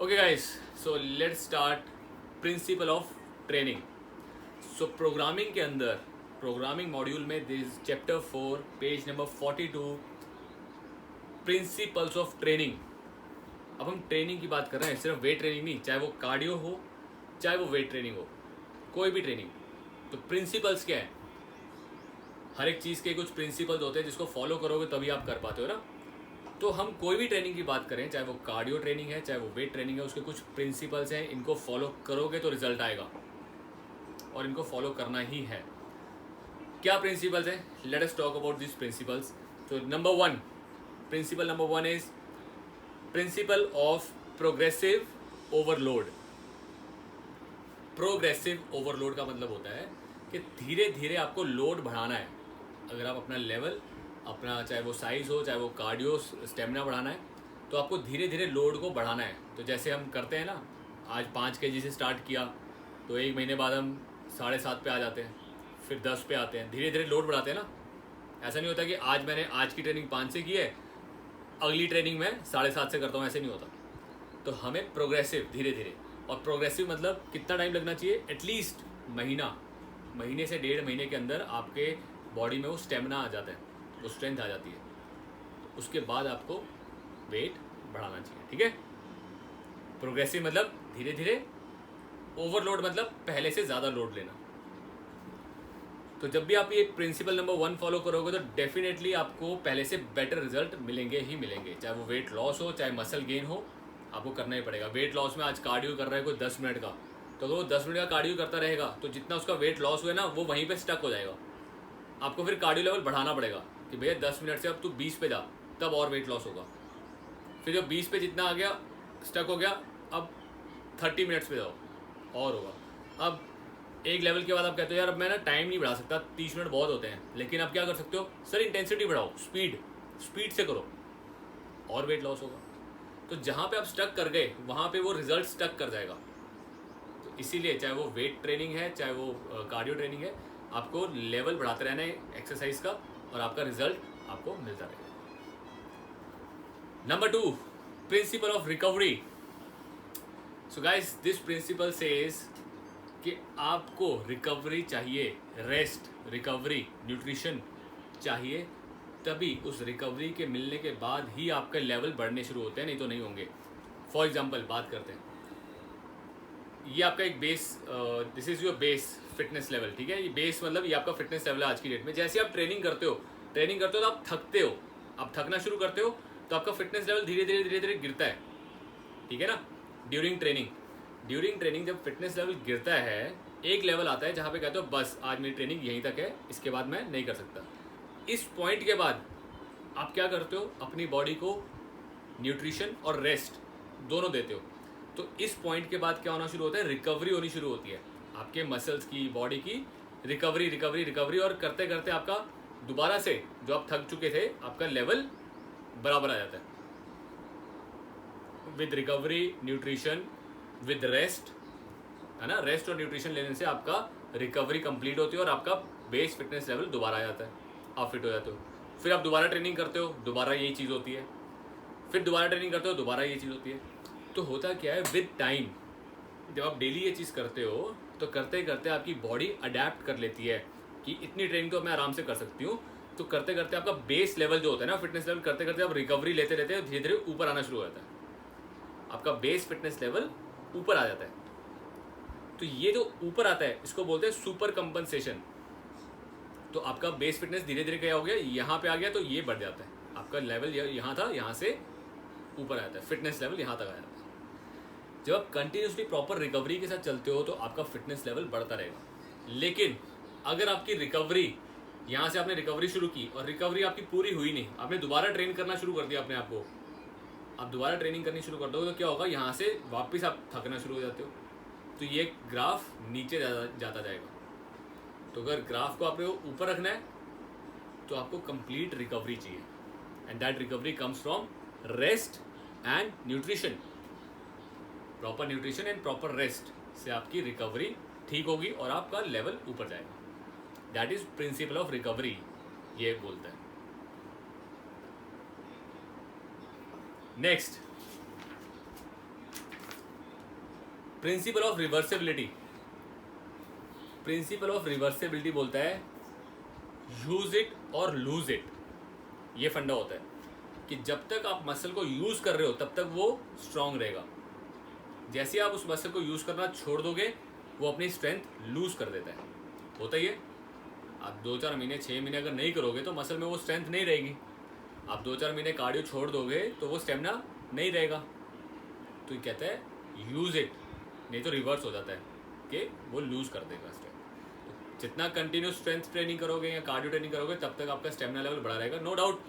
Okay guys, so let's start principle of training. So programming के अंदर programming module में this chapter 4 page number 42 principles of training. अब हम training की बात कर रहे हैं, सिर्फ वेट ट्रेनिंग नहीं, चाहे वो कार्डियो हो चाहे वो वेट ट्रेनिंग हो, कोई भी ट्रेनिंग. तो प्रिंसिपल्स क्या है? हर एक चीज़ के कुछ प्रिंसिपल्स होते हैं जिसको फॉलो करोगे तभी आप कर पाते हो ना. तो हम कोई भी ट्रेनिंग की बात करें, चाहे वो कार्डियो ट्रेनिंग है चाहे वो वेट ट्रेनिंग है, उसके कुछ प्रिंसिपल्स हैं. इनको फॉलो करोगे तो रिजल्ट आएगा और इनको फॉलो करना ही है. क्या प्रिंसिपल्स हैं? Let us talk about this principles. तो number one, principle number one is principle of progressive overload. Progressive overload का मतलब होता है कि धीरे धीरे आपको लोड बढ़ाना है. अगर आप अपना लेवल, अपना चाहे वो साइज हो चाहे वो कार्डियो स्टेमिना बढ़ाना है, तो आपको धीरे धीरे लोड को बढ़ाना है. तो जैसे हम करते हैं ना, आज 5 kg से स्टार्ट किया तो एक महीने बाद हम 7.5 पे आ जाते हैं, फिर 10 पे आते हैं. धीरे धीरे लोड बढ़ाते हैं ना. ऐसा नहीं होता कि आज मैंने आज की ट्रेनिंग 5 से की है, अगली ट्रेनिंग में 7.5 से करता हूँ, ऐसे नहीं होता. तो हमें प्रोग्रेसिव धीरे धीरे, और प्रोग्रेसिव मतलब कितना टाइम लगना चाहिए? एटलीस्ट महीने से 1.5 महीने के अंदर आपके बॉडी में वो स्टेमिना आ जाता है, वो स्ट्रेंथ आ जाती है. तो उसके बाद आपको वेट बढ़ाना चाहिए. ठीक है. प्रोग्रेसिव मतलब धीरे धीरे, ओवरलोड मतलब पहले से ज़्यादा लोड लेना. तो जब भी आप ये प्रिंसिपल नंबर 1 फॉलो करोगे तो डेफिनेटली आपको पहले से बेटर रिजल्ट मिलेंगे ही मिलेंगे. चाहे वो वेट लॉस हो चाहे मसल गेन हो, आपको करना ही पड़ेगा. वेट लॉस में आज कार्डियो कर रहा है कोई 10 मिनट का, तो अगर वो 10 मिनट का कार्डियो करता रहेगा तो जितना उसका वेट लॉस हुआ ना वो वहीं पे स्टक हो जाएगा. आपको फिर कार्डियो लेवल बढ़ाना पड़ेगा कि भैया 10 मिनट से अब तू 20 पे जा, तब और वेट लॉस होगा. फिर जब 20 पे जितना आ गया, स्टक हो गया, अब 30 मिनट्स पे जाओ और होगा. अब एक लेवल के बाद आप कहते हो यार अब मैं ना टाइम नहीं बढ़ा सकता, 30 मिनट बहुत होते हैं. लेकिन आप क्या कर सकते हो? सर इंटेंसिटी बढ़ाओ, स्पीड से करो और वेट लॉस होगा. तो जहाँ पे आप स्टक कर गए वहाँ पे वो रिजल्ट स्टक कर जाएगा. तो इसीलिए चाहे वो वेट ट्रेनिंग है चाहे वो कार्डियो ट्रेनिंग है, आपको लेवल बढ़ाते रहना है एक्सरसाइज का और आपका रिजल्ट आपको मिलता रहेगा. Number 2, principle of recovery. So guys, this principle says कि आपको रिकवरी चाहिए, रेस्ट, रिकवरी, न्यूट्रिशन चाहिए, तभी उस रिकवरी के मिलने के बाद ही आपके लेवल बढ़ने शुरू होते हैं, नहीं तो नहीं होंगे. फॉर एग्जांपल बात करते हैं, ये आपका एक base, this is your base fitness level. ठीक है, ये बेस मतलब ये आपका फिटनेस लेवल है आज की डेट में. जैसे आप ट्रेनिंग करते हो तो आप थकते हो, आप थकना शुरू करते हो तो आपका फिटनेस लेवल धीरे धीरे गिरता है. ठीक है ना. ड्यूरिंग ट्रेनिंग जब फिटनेस लेवल गिरता है, एक लेवल आता है जहाँ पे कहते हो बस आज मेरी ट्रेनिंग यहीं तक है, इसके बाद मैं नहीं कर सकता. इस पॉइंट के बाद आप क्या करते हो? अपनी बॉडी को न्यूट्रिशन और रेस्ट दोनों देते हो. तो इस पॉइंट के बाद क्या होना शुरू होता है? रिकवरी होनी शुरू होती है आपके मसल्स की, बॉडी की रिकवरी. और करते करते आपका दोबारा से जो आप थक चुके थे, आपका लेवल बराबर आ जाता है. With recovery, nutrition, with rest, है ना. रेस्ट और न्यूट्रिशन लेने से आपका रिकवरी कंप्लीट होती है और आपका बेस फिटनेस लेवल दोबारा आ जाता है, आप फिट हो जाते हो. फिर आप दोबारा ट्रेनिंग करते हो, दोबारा यही चीज़ होती है. फिर दोबारा ट्रेनिंग करते हो, दोबारा ये चीज़ होती है. तो होता क्या है, विद टाइम जब आप डेली ये चीज़ करते हो तो करते करते आपकी बॉडी अडेप्ट कर लेती है कि इतनी ट्रेनिंग तो मैं आराम से कर सकती हूँ. तो करते करते आपका बेस लेवल जो होता है ना, फिटनेस लेवल, करते करते आप रिकवरी लेते लेते धीरे धीरे ऊपर आना शुरू हो जाता है. आपका बेस फिटनेस लेवल ऊपर आ जाता है. तो ये जो ऊपर आता है इसको बोलते हैं सुपर कंपनसेशन. तो आपका बेस फिटनेस धीरे धीरे क्या हो गया, यहाँ पे आ गया, तो ये बढ़ जाता है. आपका लेवल यहाँ था, यहाँ से ऊपर आ जाता है, फिटनेस लेवल यहाँ तक आ जाता है. जब आप कंटिन्यूसली प्रॉपर रिकवरी के साथ चलते हो तो आपका फिटनेस लेवल बढ़ता रहेगा. लेकिन अगर आपकी रिकवरी, यहाँ से आपने रिकवरी शुरू की और रिकवरी आपकी पूरी हुई नहीं, आपने दोबारा ट्रेन करना शुरू कर दिया अपने आप को, आप दोबारा ट्रेनिंग करनी शुरू कर दोगे तो क्या होगा, यहाँ से वापस आप थकना शुरू हो जाते हो. तो ये ग्राफ नीचे जाता जाएगा. तो अगर ग्राफ को आपको ऊपर रखना है तो आपको कंप्लीट रिकवरी चाहिए. And that recovery comes from rest and nutrition. Proper nutrition and proper rest से आपकी रिकवरी ठीक होगी और आपका लेवल ऊपर जाएगा. That is principle of recovery, ये बोलता है. Next, principle of reversibility, principle of reversibility बोलता है यूज इट और लूज इट। ये फंडा होता है कि जब तक आप मसल को यूज कर रहे हो तब तक वो स्ट्रांग रहेगा, जैसे आप उस मसल को यूज करना छोड़ दोगे वो अपनी स्ट्रेंथ लूज कर देता है। होता ही है, आप 2-4 महीने 6 महीने अगर नहीं करोगे तो मसल में वो स्ट्रेंथ नहीं रहेगी। आप 2-4 महीने कार्डियो छोड़ दोगे तो वो स्टेमिना नहीं रहेगा। तो ये कहता है यूज इट, नहीं तो रिवर्स हो जाता है कि वो लूज कर देगा स्ट्रेंथ। तो जितना कंटिन्यूस स्ट्रेंथ ट्रेनिंग करोगे या कार्डियो ट्रेनिंग करोगे तब तक आपका स्टेमिना लेवल बढ़ा रहेगा। नो डाउट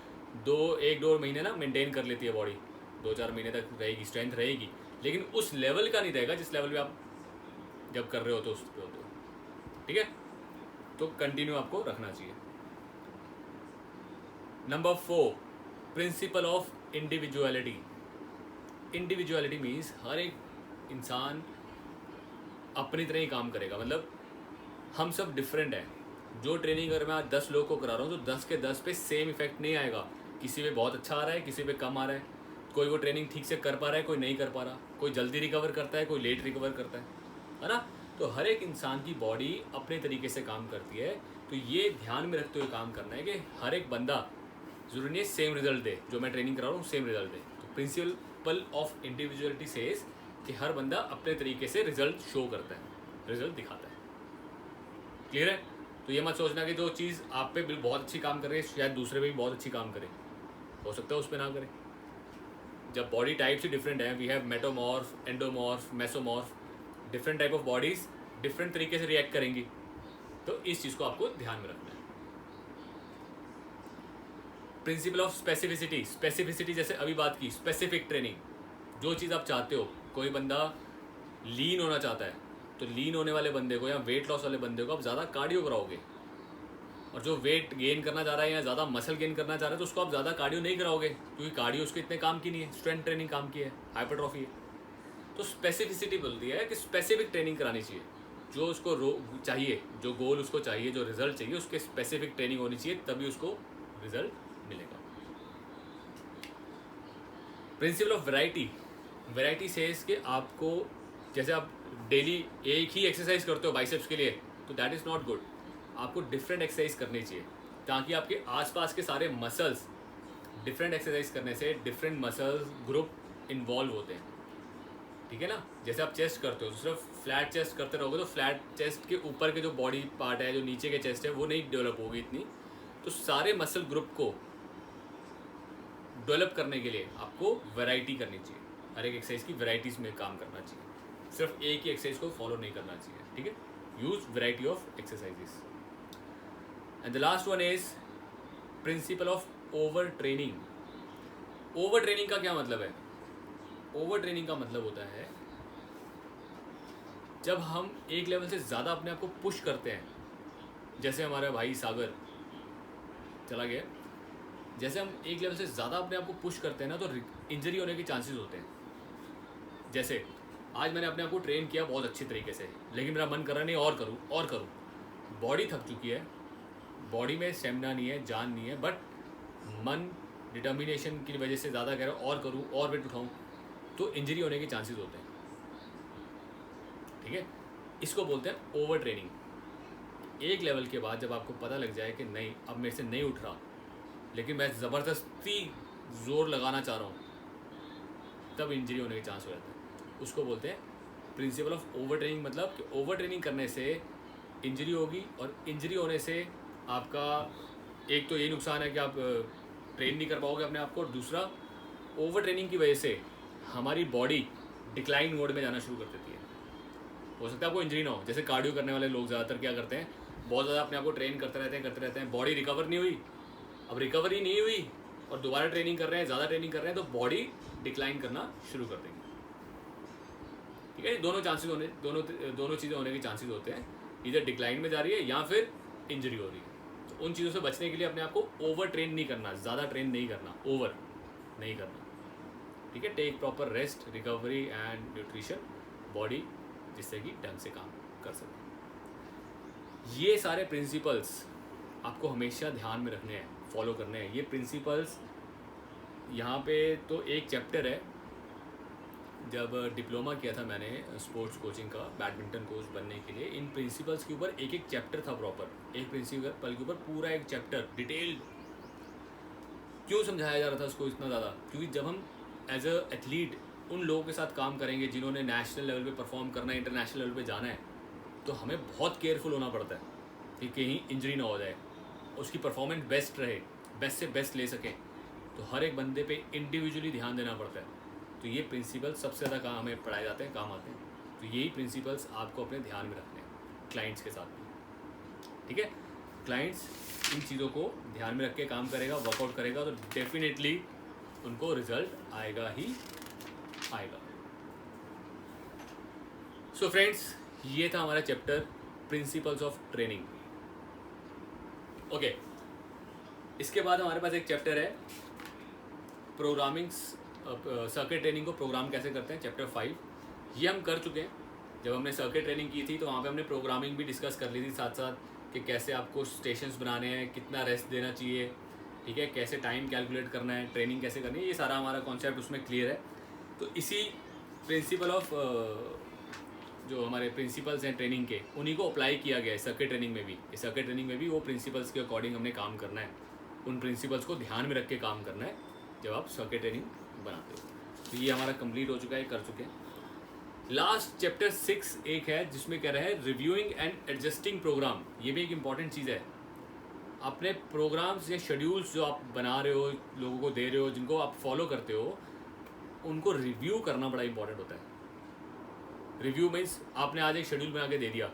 1-2 महीने ना मेंटेन कर लेती है बॉडी, 2-4 महीने तक रहेगी, स्ट्रेंथ रहेगी, लेकिन उस लेवल का नहीं रहेगा जिस लेवल पे आप जब कर रहे हो तो उस पे होते हो। ठीक है, तो कंटिन्यू आपको रखना चाहिए। Number 4, principle of individuality. Individuality means हर एक इंसान अपनी तरह ही काम करेगा, मतलब हम सब डिफरेंट हैं। जो ट्रेनिंग अगर मैं आज 10 लोग को करा रहा हूँ तो 10 के 10 पे सेम इफेक्ट नहीं आएगा। किसी पे बहुत अच्छा आ रहा है, किसी पे कम आ रहा है, कोई वो ट्रेनिंग ठीक से कर पा रहा है, कोई नहीं कर पा रहा, कोई जल्दी रिकवर करता है, कोई लेट रिकवर करता है ना। तो हर एक इंसान की बॉडी अपने तरीके से काम करती है। तो ये ध्यान में रखते हुए काम करना है कि हर एक बंदा जरूरी नहीं सेम रिजल्ट दे, जो मैं ट्रेनिंग करा रहा हूँ सेम रिजल्ट दे। तो प्रिंसिपल ऑफ इंडिविजुअलिटी सेज कि हर बंदा अपने तरीके से रिजल्ट शो करता है, रिजल्ट दिखाता है। क्लियर है? तो ये मत सोचना कि जो चीज़ आप पे बहुत अच्छी काम कर रही है शायद दूसरे पे भी बहुत अच्छी काम करे, हो सकता है उस पर ना करे। जब बॉडी टाइप्स ही डिफरेंट है, we have ectomorph, endomorph, mesomorph, different type of bodies different तरीके से रिएक्ट करेंगी। तो इस चीज़ को आपको ध्यान में रखना है। प्रिंसिपल ऑफ स्पेसिफिसिटी, स्पेसिफिसिटी जैसे अभी बात की, स्पेसिफिक ट्रेनिंग, जो चीज़ आप चाहते हो। कोई बंदा लीन होना चाहता है तो लीन होने वाले बंदे को या वेट लॉस वाले बंदे को आप ज़्यादा कार्डियो कराओगे, और जो वेट गेन करना चाह रहा है या ज़्यादा मसल गेन करना चाह रहा है तो उसको आप ज़्यादा कार्डियो नहीं कराओगे, क्योंकि कार्डियो उसके इतने काम की नहीं है, स्ट्रेंथ ट्रेनिंग काम की है, हाइपरट्रॉफी है। तो स्पेसिफिसिटी बोलती है कि स्पेसिफिक ट्रेनिंग करानी चाहिए, जो उसको चाहिए, जो गोल उसको चाहिए, जो रिजल्ट चाहिए, उसके स्पेसिफिक ट्रेनिंग होनी चाहिए, तभी उसको रिजल्ट मिलेगा। Principle of variety, variety says कि आपको जैसे आप डेली एक ही एक्सरसाइज करते हो बाइसेप्स के लिए तो दैट इज़ नॉट गुड। आपको डिफरेंट एक्सरसाइज करनी चाहिए ताकि आपके आसपास के सारे मसल्स, डिफरेंट एक्सरसाइज करने से डिफरेंट मसल्स ग्रुप इन्वॉल्व होते हैं। ठीक है ना, जैसे आप चेस्ट करते हो तो सिर्फ फ्लैट चेस्ट करते रहोगे तो फ्लैट चेस्ट के ऊपर के जो बॉडी पार्ट है, जो नीचे के चेस्ट है, वो नहीं डेवलप होगी इतनी। तो सारे मसल ग्रुप को डेवलप करने के लिए आपको वैरायटी करनी चाहिए, हर एक एक्सरसाइज की वैराइटीज़ में काम करना चाहिए, सिर्फ एक ही एक्सरसाइज को फॉलो नहीं करना चाहिए। ठीक है, use variety of exercises. And the last one is principle of over training. Over training का क्या मतलब है? ओवर ट्रेनिंग का मतलब होता है जब हम एक लेवल से ज़्यादा अपने आप को पुश करते हैं, जैसे हमारा भाई सागर चला गया, जैसे हम एक लेवल से ज़्यादा अपने आप को पुश करते हैं ना तो इंजरी होने के चांसेस होते हैं। जैसे आज मैंने अपने आप को ट्रेन किया बहुत अच्छी तरीके से, लेकिन मेरा मन कर रहा नहीं और करूँ और करूँ, बॉडी थक चुकी है, बॉडी में स्टेमिना नहीं है, जान नहीं है, बट मन डिटर्मिनेशन की वजह से ज़्यादा कह रहा हूँ और करूँ और वेट उठाऊँ, तो इंजरी होने के चांसेस होते हैं। ठीक है, इसको बोलते हैं ओवर ट्रेनिंग। एक लेवल के बाद जब आपको पता लग जाए कि नहीं अब मेरे से नहीं उठ रहा, लेकिन मैं ज़बरदस्ती जोर लगाना चाह रहा हूँ, तब इंजरी होने के चांस हो जाता है। उसको बोलते हैं प्रिंसिपल ऑफ ओवर ट्रेनिंग। मतलब कि ओवर ट्रेनिंग करने से इंजरी होगी, और इंजरी होने से आपका एक तो ये नुकसान है कि आप ट्रेन नहीं कर पाओगे अपने आप को, और दूसरा ओवर ट्रेनिंग की वजह से हमारी बॉडी डिक्लाइन मोड में जाना शुरू कर देती है। हो सकता है आपको इंजरी ना हो। जैसे कार्डियो करने वाले लोग ज़्यादातर क्या करते हैं, बहुत ज़्यादा अपने आप को ट्रेन करते रहते हैं, बॉडी रिकवर नहीं हुई, अब रिकवरी नहीं हुई और दोबारा ट्रेनिंग कर रहे हैं, ज़्यादा ट्रेनिंग कर रहे हैं, तो बॉडी डिक्लाइन करना शुरू कर देंगे। ठीक है, दोनों चीज़ें होने के चांसेस होते हैं, इधर डिक्लाइन में जा रही है या फिर इंजरी हो रही है। तो उन चीज़ों से बचने के लिए अपने आप को ओवर ट्रेन नहीं करना, ज़्यादा ट्रेन नहीं करना, ओवर नहीं करना। ठीक है, take proper rest, recovery and nutrition body, जिससे कि ढंग से काम कर सके। ये सारे प्रिंसिपल्स आपको हमेशा ध्यान में रखने हैं, फॉलो करने हैं। ये प्रिंसिपल्स यहाँ पे तो एक चैप्टर है जब डिप्लोमा किया था मैंने स्पोर्ट्स कोचिंग का, बैडमिंटन कोच बनने के लिए, इन प्रिंसिपल्स के ऊपर एक एक चैप्टर था प्रॉपर। एक प्रिंसिपल के ऊपर पूरा एक चैप्टर डिटेल्ड क्यों समझाया जा रहा था उसको इतना ज़्यादा, क्योंकि जब हम एज अ एथलीट उन लोगों के साथ काम करेंगे जिन्होंने नेशनल लेवल पे परफॉर्म करना है, इंटरनेशनल लेवल पे जाना है, तो हमें बहुत केयरफुल होना पड़ता है कि कहीं इंजरी ना हो जाए, उसकी परफॉर्मेंस बेस्ट रहे, बेस्ट से बेस्ट ले सकें। तो हर एक बंदे पे इंडिविजुअली ध्यान देना पड़ता है। तो ये प्रिंसिपल्स सबसे ज़्यादा काम हमें पढ़ाए जाते हैं, काम आते हैं। तो यही प्रिंसिपल्स आपको अपने ध्यान में रखने हैं क्लाइंट्स के साथ भी, ठीक है। क्लाइंट्स इन चीज़ों को ध्यान में रख के काम करेगा, वर्कआउट करेगा, तो डेफिनेटली उनको रिजल्ट आएगा ही आएगा। सो फ्रेंड्स, ये था हमारा chapter principles of training. Okay, इसके बाद हमारे पास एक चैप्टर है प्रोग्रामिंग, सर्किट ट्रेनिंग को प्रोग्राम कैसे करते हैं, चैप्टर 5। ये हम कर चुके हैं। जब हमने सर्किट ट्रेनिंग की थी तो वहाँ पे हमने प्रोग्रामिंग भी डिस्कस कर ली थी साथ साथ, कि कैसे आपको स्टेशंस बनाने हैं, कितना रेस्ट देना चाहिए, ठीक है, कैसे टाइम कैलकुलेट करना है, ट्रेनिंग कैसे करनी है, ये सारा हमारा कॉन्सेप्ट उसमें क्लियर है। तो इसी प्रिंसिपल ऑफ जो हमारे प्रिंसिपल्स हैं ट्रेनिंग के, उन्हीं को अप्लाई किया गया है सर्किट ट्रेनिंग में भी। सर्किट ट्रेनिंग में भी वो प्रिंसिपल्स के अकॉर्डिंग हमने काम करना है, उन प्रिंसिपल्स को ध्यान में रख के काम करना है जब आप सर्किट ट्रेनिंग बनाते हो। तो ये हमारा कंप्लीट हो चुका है, कर चुके हैं। लास्ट चैप्टर 6 एक है जिसमें कह रहे हैं रिव्यूइंग एंड एडजस्टिंग प्रोग्राम। ये भी एक इंपॉर्टेंट चीज़ है। अपने प्रोग्राम्स या शेड्यूल्स जो आप बना रहे हो, लोगों को दे रहे हो, जिनको आप फॉलो करते हो, उनको रिव्यू करना बड़ा इंपॉर्टेंट होता है। रिव्यू मीन्स आपने आज एक शेड्यूल बना के दे दिया,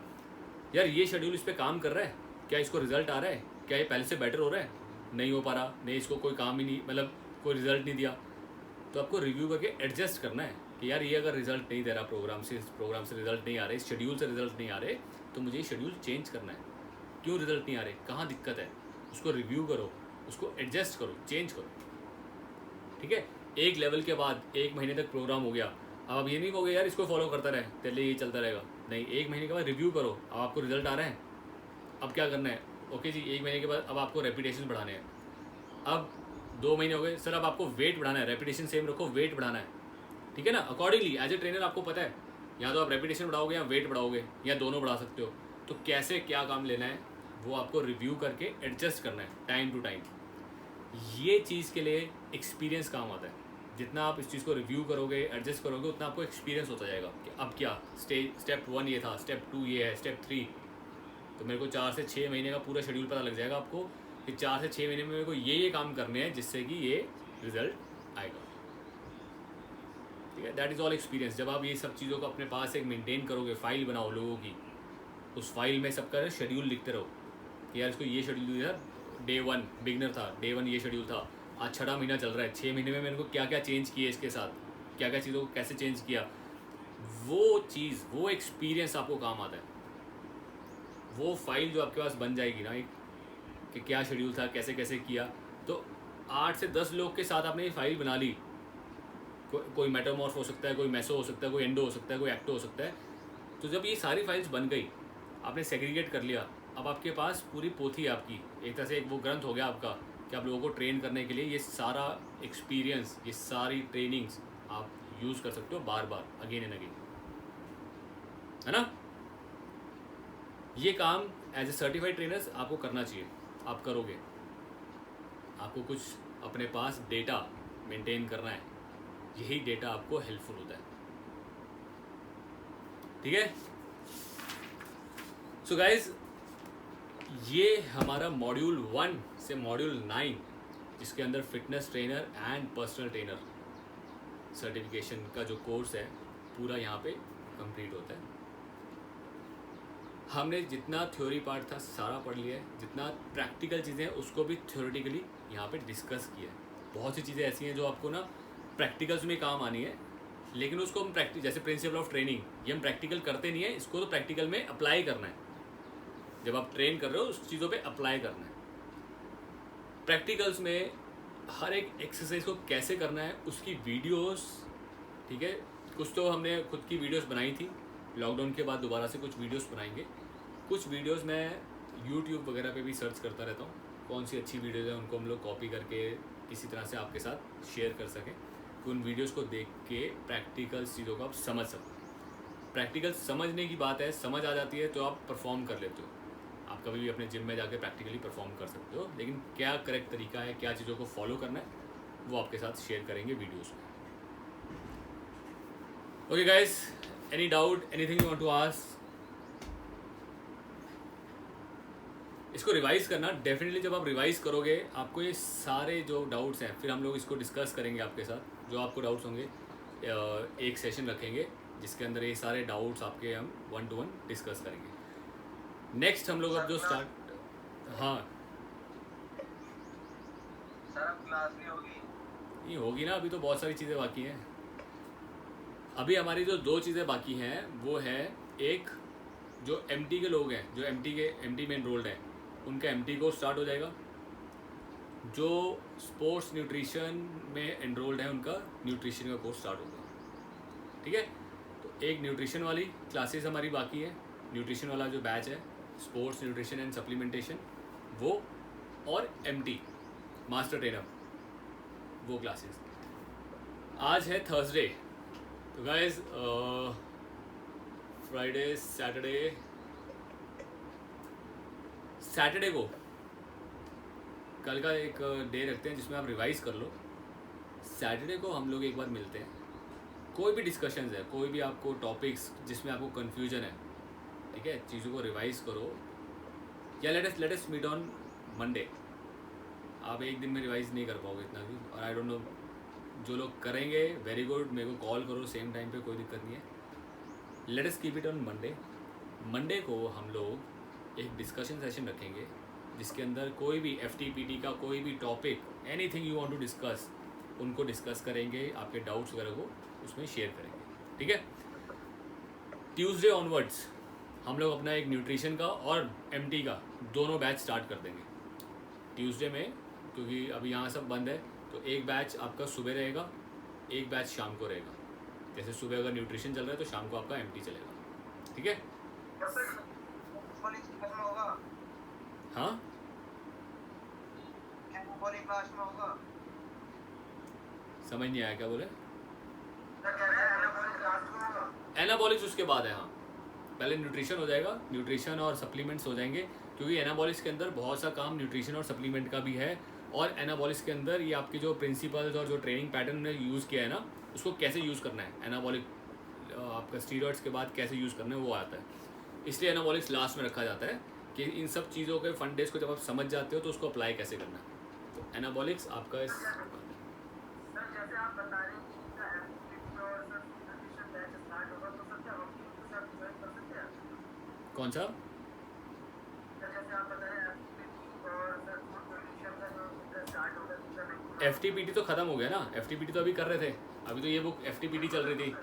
यार ये शेड्यूल इस पर काम कर रहा है, क्या इसको रिजल्ट आ रहा है, क्या ये पहले से बेटर हो रहा है, नहीं हो पा रहा, नहीं इसको कोई काम ही नहीं, मतलब कोई रिजल्ट नहीं दिया, तो आपको रिव्यू करके एडजस्ट करना है कि यार ये अगर रिजल्ट नहीं दे रहा, प्रोग्राम से रिजल्ट नहीं आ रहे, इस शेड्यूल से रिजल्ट नहीं आ रहे, तो मुझे ये शेड्यूल चेंज करना है। क्यों रिजल्ट नहीं आ रहे, कहाँ दिक्कत है, उसको रिव्यू करो, उसको एडजस्ट करो, चेंज करो, ठीक है। एक लेवल के बाद 1 महीने तक प्रोग्राम हो गया, अब आप ये नहीं कहोगे यार इसको फॉलो करता रहे, पहले ये चलता रहेगा, नहीं, 1 महीने के बाद रिव्यू करो, अब आपको रिजल्ट आ रहा है, अब क्या करना है, ओके जी, 1 महीने के बाद अब आपको रेपिटेशन बढ़ाने हैं, अब 2 महीने हो गए, सर अब आपको वेट बढ़ाना है, रेपिटेशन सेम रखो, वेट बढ़ाना है, ठीक है ना। अकॉर्डिंगली एज ए ट्रेनर आपको पता है, या तो आप रेपिटेशन बढ़ाओगे या वेट बढ़ाओगे, या दोनों बढ़ा सकते हो, तो कैसे क्या काम लेना है वो आपको रिव्यू करके एडजस्ट करना है टाइम टू टाइम। ये चीज़ के लिए एक्सपीरियंस काम आता है। जितना आप इस चीज़ को रिव्यू करोगे, एडजस्ट करोगे, उतना आपको एक्सपीरियंस होता जाएगा कि अब क्या स्टेप 1 ये था, स्टेप 2 ये है, स्टेप 3। तो मेरे को 4 से 6 महीने का पूरा शेड्यूल पता लग जाएगा आपको कि 4 से 6 महीने में मेरे को ये काम करने हैं जिससे कि ये रिजल्ट आएगा, ठीक है। That is all experience. जब आप ये सब चीज़ों को अपने पास एक मेंटेन करोगे, फाइल बनाओ लोगों की, उस फाइल में सबका शेड्यूल लिखते रहो कि यार इसको ये शेड्यूल दिया, डे 1 बिगनर था, डे 1 ये शेड्यूल था, आज 6वां महीना चल रहा है, 6 महीने में मैंने को क्या क्या चेंज किए, इसके साथ क्या क्या चीज़ों को कैसे चेंज किया, वो चीज़, वो एक्सपीरियंस आपको काम आता है। वो फाइल जो आपके पास बन जाएगी ना, एक कि क्या शेड्यूल था, कैसे कैसे किया, तो 8 से 10 लोग के साथ आपने ये फाइल बना ली। कोई मेटामॉर्फ हो सकता है, कोई मेसो हो सकता है, कोई एंडो हो सकता है, कोई एक्टो हो सकता है। तो जब ये सारी फाइल्स बन गई, आपने सेग्रीगेट कर लिया, अब आपके पास पूरी पोथी है आपकी, एक तरह से एक वो ग्रंथ हो गया आपका कि आप लोगों को ट्रेन करने के लिए ये सारा एक्सपीरियंस, ये सारी ट्रेनिंग्स आप यूज़ कर सकते हो बार बार, अगेन एंड अगेन, है ना। ये काम एज ए सर्टिफाइड ट्रेनर्स आपको करना चाहिए, आप करोगे। आपको कुछ अपने पास डेटा मेंटेन करना है, यही डेटा आपको हेल्पफुल होता है, ठीक है। सो गाइज, ये हमारा मॉड्यूल 1 से मॉड्यूल 9, जिसके अंदर fitness trainer and personal trainer certification का जो कोर्स है पूरा यहाँ पे कंप्लीट होता है। हमने जितना थ्योरी पार्ट था सारा पढ़ लिया है, जितना प्रैक्टिकल चीज़ें हैं उसको भी थ्योरेटिकली यहाँ पे डिस्कस किया है। बहुत सी चीज़ें ऐसी हैं जो आपको ना प्रैक्टिकल्स में काम आनी है, लेकिन उसको हम जैसे प्रिंसिपल ऑफ ट्रेनिंग, ये हम प्रैक्टिकल करते नहीं है, इसको तो प्रैक्टिकल में अप्लाई करना है। जब आप ट्रेन कर रहे हो उस चीज़ों पे अप्लाई करना है। प्रैक्टिकल्स में हर एक एक्सरसाइज को कैसे करना है उसकी वीडियोस, ठीक है, कुछ तो हमने खुद की वीडियोस बनाई थी, लॉकडाउन के बाद दोबारा से कुछ वीडियोस बनाएंगे। कुछ वीडियोस मैं यूट्यूब वगैरह पे भी सर्च करता रहता हूँ, कौन सी अच्छी वीडियोस है उनको हम लोग कॉपी करके किसी तरह से आपके साथ शेयर कर सकें। उन वीडियोस को देख के प्रैक्टिकल चीज़ों को आप समझ सकते हो। प्रैक्टिकल समझने की बात है, समझ आ जाती है तो आप परफॉर्म कर लेते हो। आप कभी भी अपने जिम में जाके प्रैक्टिकली परफॉर्म कर सकते हो, लेकिन क्या करेक्ट तरीका है, क्या चीज़ों को फॉलो करना है, वो आपके साथ शेयर करेंगे वीडियोस में। Okay guys, any doubt, anything you want to ask? इसको रिवाइज करना डेफिनेटली, जब आप रिवाइज करोगे आपको ये सारे जो डाउट्स हैं, फिर हम लोग इसको डिस्कस करेंगे आपके साथ। जो आपको डाउट्स होंगे एक सेशन रखेंगे जिसके अंदर ये सारे डाउट्स आपके हम 1 to 1 डिस्कस करेंगे। नेक्स्ट हम लोग अब जो स्टार्ट, हाँ सर अब क्लास नहीं होगी? नहीं होगी ना, अभी तो बहुत सारी चीज़ें बाकी हैं। अभी हमारी जो 2 चीज़ें बाकी हैं वो है, एक जो एमटी के लोग हैं, जो एमटी में एनरोल्ड हैं, उनका एमटी कोर्स स्टार्ट हो जाएगा। जो स्पोर्ट्स न्यूट्रिशन में एनरोल्ड है उनका न्यूट्रिशन का कोर्स स्टार्ट होगा। ठीक है, तो एक न्यूट्रिशन वाली क्लासेस हमारी बाकी है, न्यूट्रिशन वाला जो बैच है, स्पोर्ट्स न्यूट्रिशन एंड सप्लीमेंटेशन, वो, और एमटी मास्टर ट्रेनर, वो क्लासेस। आज है थर्सडे, तो गाइज फ्राइडे सैटरडे को कल का एक डे रखते हैं जिसमें आप रिवाइज कर लो। सैटरडे को हम लोग एक बार मिलते हैं, कोई भी डिस्कशंस है, कोई भी आपको टॉपिक्स जिसमें आपको कन्फ्यूजन है, ठीक है, चीज़ों को रिवाइज करो, या let us meet on Monday. आप एक दिन में रिवाइज नहीं कर पाओगे इतना भी, और आई डोंट नो, जो लोग करेंगे वेरी गुड, मेरे को कॉल करो सेम टाइम पे, कोई दिक्कत नहीं है। Let us keep it on Monday. Monday को हम लोग एक डिस्कशन सेशन रखेंगे जिसके अंदर कोई भी FTPT का कोई भी topic, anything you want to discuss, उनको डिस्कस करेंगे, आपके डाउट्स वगैरह को उसमें शेयर करेंगे। ठीक है, ट्यूसडे ऑनवर्ड्स हम लोग अपना एक न्यूट्रिशन का और MT का दोनों बैच स्टार्ट कर देंगे ट्यूसडे में, क्योंकि अभी यहाँ सब बंद है। तो एक बैच आपका सुबह रहेगा, एक बैच शाम को रहेगा। जैसे सुबह अगर न्यूट्रिशन चल रहा है तो शाम को आपका MT चलेगा। ठीक है, हाँ समझ नहीं आया, क्या बोले? एनाबॉलिक्स उसके बाद है, हाँ पहले न्यूट्रिशन हो जाएगा, न्यूट्रिशन और सप्लीमेंट्स हो जाएंगे, क्योंकि एनाबॉलिक्स के अंदर बहुत सा काम न्यूट्रिशन और सप्लीमेंट का भी है। और एनाबॉलिक्स के अंदर ये आपके जो प्रिंसिपल्स और जो ट्रेनिंग पैटर्न ने यूज़ किया है ना, उसको कैसे यूज़ करना है, एनाबॉलिक आपका स्टीरॉइड्स के बाद कैसे यूज़ करना है वो आता है। इसलिए एनाबॉलिक्स लास्ट में रखा जाता है कि इन सब चीज़ों के फंडेज को जब आप समझ जाते हो तो उसको अप्लाई कैसे करना है। तो एनाबॉलिक्स आपका इस कौन सा FTPT तो ख़त्म हो गया ना, FTPT तो अभी कर रहे थे, अभी तो ये बुक FTPT चल रही थी,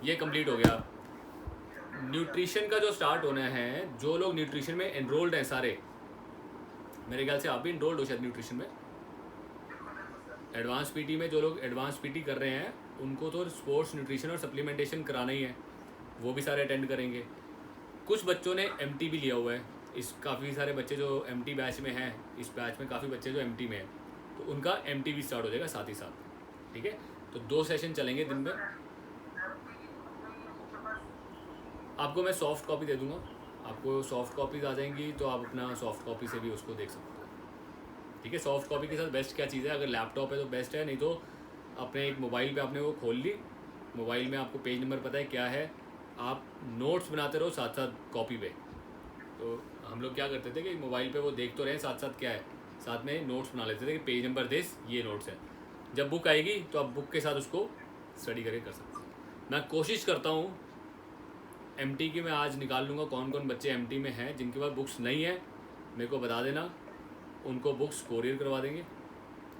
ये कंप्लीट हो गया। न्यूट्रिशन का जो स्टार्ट होना है, जो लोग न्यूट्रिशन में एनरोल्ड हैं सारे, मेरे ख्याल से आप भी एनरोल्ड हो शायद न्यूट्रिशन में, एडवांस PT में जो लोग एडवांस PT कर रहे हैं उनको तो स्पोर्ट्स न्यूट्रिशन और सप्लीमेंटेशन कराना ही है, वो भी सारे अटेंड करेंगे। कुछ बच्चों ने MT भी लिया हुआ है, इस काफ़ी सारे बच्चे जो MT बैच में हैं, इस बैच में काफ़ी बच्चे जो MT में हैं, तो उनका MT भी स्टार्ट हो जाएगा साथ ही साथ। ठीक है, तो 2 सेशन चलेंगे दिन में। आपको मैं सॉफ्ट कॉपी दे दूंगा, आपको सॉफ्ट कॉपीज आ जाएंगी, तो आप अपना सॉफ्ट कॉपी से भी उसको देख सकते हो। ठीक है, सॉफ्ट कॉपी के साथ बेस्ट क्या चीज़ है, अगर लैपटॉप है तो बेस्ट है, नहीं तो अपने एक मोबाइल पे आपने वो खोल ली, मोबाइल में आपको पेज नंबर पता है क्या है, आप नोट्स बनाते रहो साथ साथ कॉपी पे। तो हम लोग क्या करते थे कि मोबाइल पे वो देख तो रहे हैं, साथ साथ क्या है, साथ में नोट्स बना लेते थे कि पेज नंबर दिस, ये नोट्स है। जब बुक आएगी तो आप बुक के साथ उसको स्टडी करके कर सकते हैं। मैं कोशिश करता हूँ MT की, मैं आज निकाल लूँगा कौन कौन बच्चे MT में हैं, जिनके पास बुक्स नहीं है मेरे को बता देना, उनको बुक्स कोरियर करवा देंगे।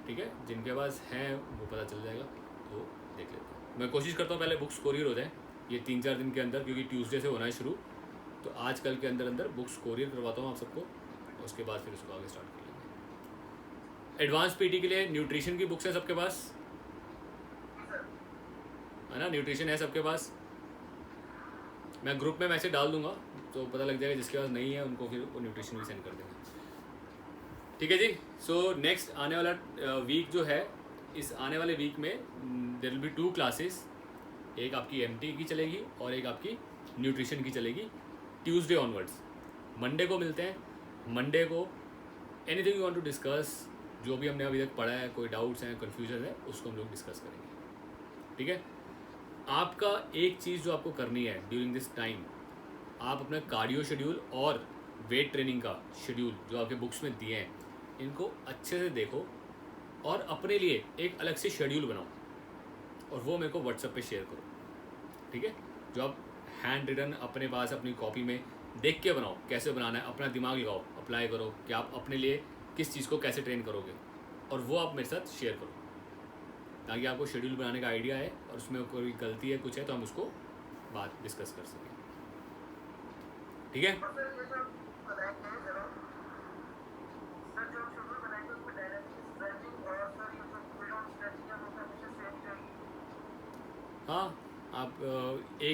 ठीक है, जिनके पास हैं वो पता चल जाएगा, तो देख लेते हैं। मैं कोशिश करता हूँ पहले बुक्स कोरियर हो जाए ये 3-4 दिन के अंदर, क्योंकि ट्यूसडे से होना है शुरू, तो आज कल के अंदर बुक्स कोरियर करवाता हूँ आप सबको, उसके बाद फिर उसको आगे स्टार्ट कर लेंगे। एडवांस PT के लिए न्यूट्रिशन की बुक्स है सबके पास, है ना, न्यूट्रिशन है सबके पास। मैं ग्रुप में मैसेज डाल दूंगा तो पता लग जाएगा, जिसके पास नहीं है उनको फिर वो न्यूट्रिशन भी सेंड कर देंगे। ठीक है जी, सो नेक्स्ट आने वाला वीक जो है इस आने वाले वीक में देयर विल बी 2 क्लासेस, एक आपकी एमटी की चलेगी और एक आपकी न्यूट्रिशन की चलेगी ट्यूसडे ऑनवर्ड्स। मंडे को मिलते हैं। मंडे को anything you want to discuss, जो भी हमने अभी तक पढ़ा है, कोई डाउट्स हैं, कन्फ्यूजन है, उसको हम लोग डिस्कस करेंगे। ठीक है। आपका एक चीज़ जो आपको करनी है ड्यूरिंग दिस टाइम, आप अपना कार्डियो शेड्यूल और वेट ट्रेनिंग का शेड्यूल जो आपके बुक्स में दिए हैं, इनको अच्छे से देखो और अपने लिए एक अलग से शेड्यूल बनाओ और वो मेरे को व्हाट्सएप पे शेयर करो। ठीक है। जो आप हैंड रिटन अपने पास अपनी कॉपी में देख के बनाओ, कैसे बनाना है, अपना दिमाग लगाओ, अप्लाई करो कि आप अपने लिए किस चीज़ को कैसे ट्रेन करोगे, और वो आप मेरे साथ शेयर करो ताकि आपको शेड्यूल बनाने का आइडिया है और उसमें कोई गलती है, कुछ है, तो हम उसको बात डिस्कस कर सकें। ठीक है। और सर ये जो बताएंगे हेलो सर, जो शेड्यूल बनाएंगे उसमें डायरेक्टली स्ट्रेचिंग और सर ये जो फुल ऑन स्ट्रेचिंग है वो हमेशा सेम रहेगी। हाँ, आप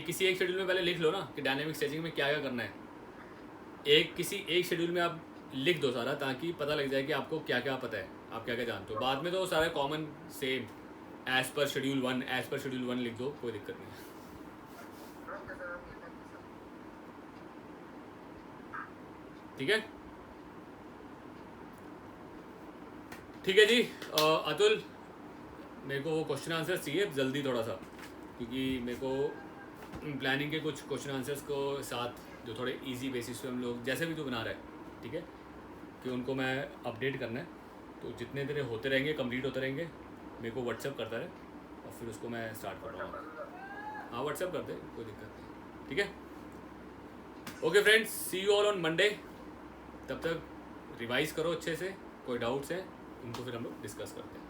किसी एक शेड्यूल में पहले लिख लो ना कि डायनेमिक स्ट्रेचिंग में क्या क्या करना है। किसी एक शेड्यूल में आप लिख दो सारा, ताकि पता लग जाए कि आपको क्या क्या पता है, आप क्या क्या जानते हो। बाद में तो सारा कॉमन सेम एज पर शेड्यूल 1 लिख दो, कोई दिक्कत नहीं है। Okay sir, okay, thank you sir. ठीक है। ठीक है जी। अतुल, मेरे को वो क्वेश्चन आंसर चाहिए जल्दी थोड़ा सा, क्योंकि मेरे को प्लानिंग के कुछ क्वेश्चन आंसर्स को साथ जो थोड़े इजी बेसिस पे हम लोग जैसे भी तू बना रहा है, ठीक है, कि उनको मैं अपडेट करना है। तो जितने तेरे होते रहेंगे, कंप्लीट होते रहेंगे, मेरे को व्हाट्सअप करता रहे और फिर उसको मैं स्टार्ट कर रहा हूँ। हाँ, व्हाट्सअप कर दे, कोई दिक्कत नहीं। ठीक है। Okay friends, see you all on Monday. तब तक रिवाइज करो अच्छे से, कोई डाउट्स हैं उनको फिर हम लोग डिस्कस करते हैं।